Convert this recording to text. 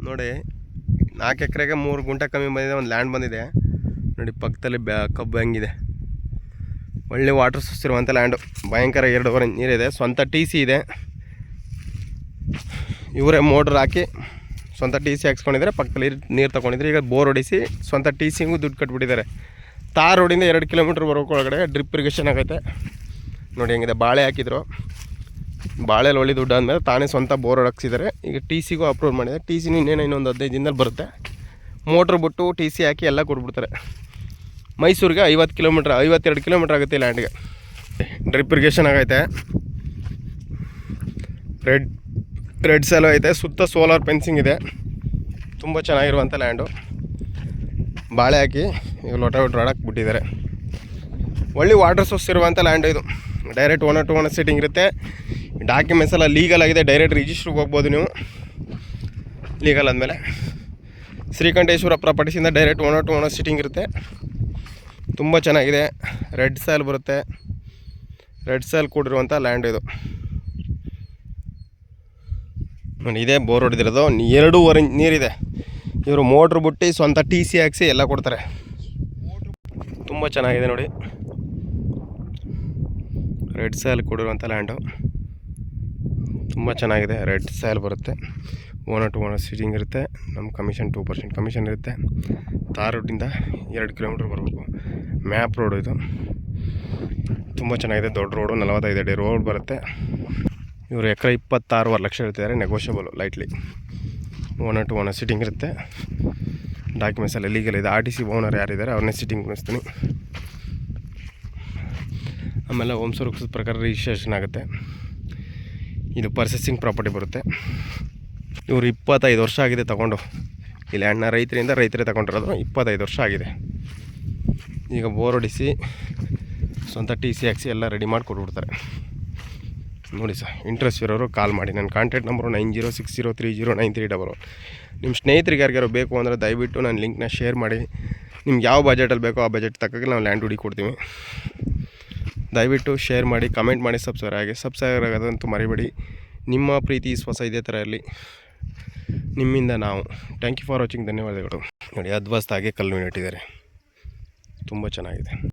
ನೋಡಿ 4 ಎಕರೆಗೆ 3 ಗುಂಟೆ ಕಮ್ಮಿ ಬಂದಿದೆ. ಒಂದು ಲ್ಯಾಂಡ್ ಬಂದಿದೆ ನೋಡಿ. ಪಕ್ಕದಲ್ಲಿ ಕಬ್ಬು ಹೆಂಗಿದೆ. ಒಳ್ಳೆ ವಾಟರ್ ಸೋರ್ಸ್ ಇರುವಂಥ ಲ್ಯಾಂಡು. ಭಯಂಕರ 2 ನೀರಿದೆ. ಸ್ವಂತ ಟಿ ಸಿ ಇದೆ. ಇವರೇ ಮೋಟ್ರ್ ಹಾಕಿ ಸ್ವಂತ ಟಿ ಸಿ ಹಾಕ್ಸ್ಕೊಂಡಿದ್ದಾರೆ. ಪಕ್ಕದಲ್ಲಿ ನೀರು ತೊಗೊಂಡಿದ್ದಾರೆ. ಈಗ ಬೋರ್ ಹೊಡಿಸಿ ಸ್ವಂತ ಟಿ ಸಿಗೂ ದುಡ್ಡು ಕಟ್ಬಿಟ್ಟಿದ್ದಾರೆ. ತಾರ್ ರೋಡಿಂದ 2 ಕಿಲೋಮೀಟ್ರ್ ಬರೋಕೆ ಒಳಗಡೆ ಡ್ರಿಪ್ ಇರಿಗೇಷನ್ ಆಗೈತೆ ನೋಡಿ. ಹೆಂಗಿದೆ ಬಾಳೆ ಹಾಕಿದ್ರು. ಬಾಳೆಲಿ ಒಳ್ಳೆ ದುಡ್ಡು ಆದಮೇಲೆ ತಾನೇ ಸ್ವಂತ ಬೋರ್ ಹೊಡಕ್ಸಿದ್ದಾರೆ. ಈಗ ಟಿ ಸಿಗೂ ಅಪ್ರೂವ್ ಮಾಡಿದ್ದಾರೆ. ಟಿ ಸಿ ಇನ್ನೊಂದು 15 ದಿನದಲ್ಲಿ ಬರುತ್ತೆ. ಮೋಟ್ರ್ ಬಿಟ್ಟು ಟಿ ಸಿ ಹಾಕಿ ಎಲ್ಲ ಕೊಟ್ಬಿಡ್ತಾರೆ. ಮೈಸೂರಿಗೆ 52 ಕಿಲೋಮೀಟ್ರ್ ಆಗುತ್ತೆ ಲ್ಯಾಂಡ್ಗೆ. ಡ್ರಿಪ್ ಇರಿಗೇಷನ್ ಆಗೈತೆ. ರೆಡ್ ಸೆಲೋ ಐತೆ. ಸುತ್ತ ಸೋಲಾರ್ ಫೆನ್ಸಿಂಗ್ ಇದೆ. ತುಂಬ ಚೆನ್ನಾಗಿರುವಂಥ ಲ್ಯಾಂಡು. ಬಾಳೆ ಹಾಕಿ ಈಗ ಲೊಟ ಹೊಡಕ್ಕೆ ಬಿಟ್ಟಿದ್ದಾರೆ. ಒಳ್ಳೆ ವಾಟರ್ ಸೋರ್ಸ್ ಇರುವಂಥ ಲ್ಯಾಂಡ್ ಇದು. Direct owner to owner seating ಇರುತ್ತೆ. ಡಾಕ್ಯುಮೆಂಟ್ಸ್ ಎಲ್ಲ ಲೀಗಲ್ ಆಗಿದೆ. ಡೈರೆಕ್ಟ್ ರಿಜಿಸ್ಟ್ರಿಗೆ ಹೋಗ್ಬೋದು ನೀವು. ಲೀಗಲ್ ಆದಮೇಲೆ ಶ್ರೀಕಂಠೇಶ್ವರ ಪ್ರಾಪರ್ಟೀಸಿಂದ direct owner to owner seating ಇರುತ್ತೆ. ತುಂಬ ಚೆನ್ನಾಗಿದೆ. ರೆಡ್ ಸಾಯಿಲ್ ಬರುತ್ತೆ. ರೆಡ್ ಸಾಯಿಲ್ ಕೂಡಿರುವಂಥ ಲ್ಯಾಂಡ್ ಇದು ನೋಡಿ. ಇದೇ ಬೋರ್ ಹೊಡೆದಿರೋದು. 2.5 ಇಂಚ್ ನೀರಿದೆ. ಇವರು ಮೋಟ್ರ್ ಬಿಟ್ಟು ಸ್ವಂತ ಟಿ ಸಿ ಹಾಕ್ಸಿ ಎಲ್ಲ ಕೊಡ್ತಾರೆ. ತುಂಬ ಚೆನ್ನಾಗಿದೆ ನೋಡಿ. ರೆಡ್ ಸಾಯಿಲ್ ಕೂಡಿರುವಂಥ ಲ್ಯಾಂಡು ತುಂಬ ಚೆನ್ನಾಗಿದೆ. ರೆಡ್ ಸಾಯಿಲ್ ಬರುತ್ತೆ. ಓನರ್ ಟು ಓನರ್ ಸೀಟಿಂಗ್ ಇರುತ್ತೆ. ನಮ್ಮ ಕಮಿಷನ್ 2% ಕಮಿಷನ್ ಇರುತ್ತೆ. ತಾರ್ ರೋಡಿಂದ 2 ಕಿಲೋಮೀಟ್ರ್ ಬರಬೇಕು. ಮ್ಯಾಪ್ ರೋಡು ಇದು. ತುಂಬ ಚೆನ್ನಾಗಿದೆ. ದೊಡ್ಡ ರೋಡು. 45 ಅಡಿ ರೋಡ್ ಬರುತ್ತೆ. ಇವರು ಎಕರೆ 26.5 ಲಕ್ಷ ಹೇಳ್ತಿದ್ದಾರೆ. Negotiable lightly. Owner to owner seating ಇರುತ್ತೆ. ಡಾಕ್ಯುಮೆಂಟ್ಸ್ ಎಲ್ಲ ಲೀಗಲ್ ಇದೆ. RTC ಓನರ್ ಯಾರಿದ್ದಾರೆ ಅವ್ರನ್ನೇ ಸೀಟಿಂಗ್ ಕುಣಿಸ್ತೀನಿ. ಆಮೇಲೆ ಹೋಮ್ ಸರ್ವಿಸ್ ಪ್ರಕಾರ ರಿಜಿಸ್ಟ್ರೇಷನ್ ಆಗುತ್ತೆ. ಇದು ಪರ್ಸೆಸಿಂಗ್ ಪ್ರಾಪರ್ಟಿ ಬರುತ್ತೆ. ಇವರು 25 ವರ್ಷ ಆಗಿದೆ ತಗೊಂಡು. ಈ ಲ್ಯಾಂಡ್ನ ರೈತರೇ ತಗೊಂಡಿರೋದು. 25 ವರ್ಷ ಆಗಿದೆ. ಈಗ ಬೋರ್ ಹೊಡಿಸಿ ಸ್ವಂತ ಟಿ ಸಿ ಹಾಕ್ಸಿ ಎಲ್ಲ ರೆಡಿ ಮಾಡಿ ಕೊಟ್ಬಿಡ್ತಾರೆ ನೋಡಿ ಸರ್. ಇಂಟ್ರೆಸ್ಟ್ ಇರೋರು ಕಾಲ್ ಮಾಡಿ. ನನ್ನ ಕಾಂಟ್ಯಾಕ್ಟ್ ನಂಬರು 9060309311. ನಿಮ್ಮ ಸ್ನೇಹಿತರಿಗೆ ಯಾರಿಗಾರು ಬೇಕು ಅಂದರೆ ದಯವಿಟ್ಟು ನನ್ನ ಲಿಂಕ್ನ ಶೇರ್ ಮಾಡಿ. ನಿಮ್ಗೆ ಯಾವ ಬಜೆಟಲ್ಲಿ ಬೇಕೋ ಆ ಬಜೆಟ್ ತಕ್ಕಾಗಿ ನಾವು ಲ್ಯಾಂಡ್ ಹುಡುಕಿ ಕೊಡ್ತೀವಿ. ದಯವಿಟ್ಟು ಶೇರ್ ಮಾಡಿ, ಕಮೆಂಟ್ ಮಾಡಿ, ಸಬ್ಸ್ಕ್ರೈಬ್ ಆಗೋದಂತೂ ಮರಿಬೇಡಿ. ನಿಮ್ಮ ಪ್ರೀತಿ ವಿಶ್ವಾಸ ಇದೇ ಥರ ಇರಲಿ ನಿಮ್ಮಿಂದ ನಾವು. Thank you for watching. ಧನ್ಯವಾದಗಳು ನೋಡಿ. ಅದ್ಭುತವಾಗಿ ಕಲ್ಲು ಇಟ್ಟಿದ್ದಾರೆ. ತುಂಬ ಚೆನ್ನಾಗಿದೆ.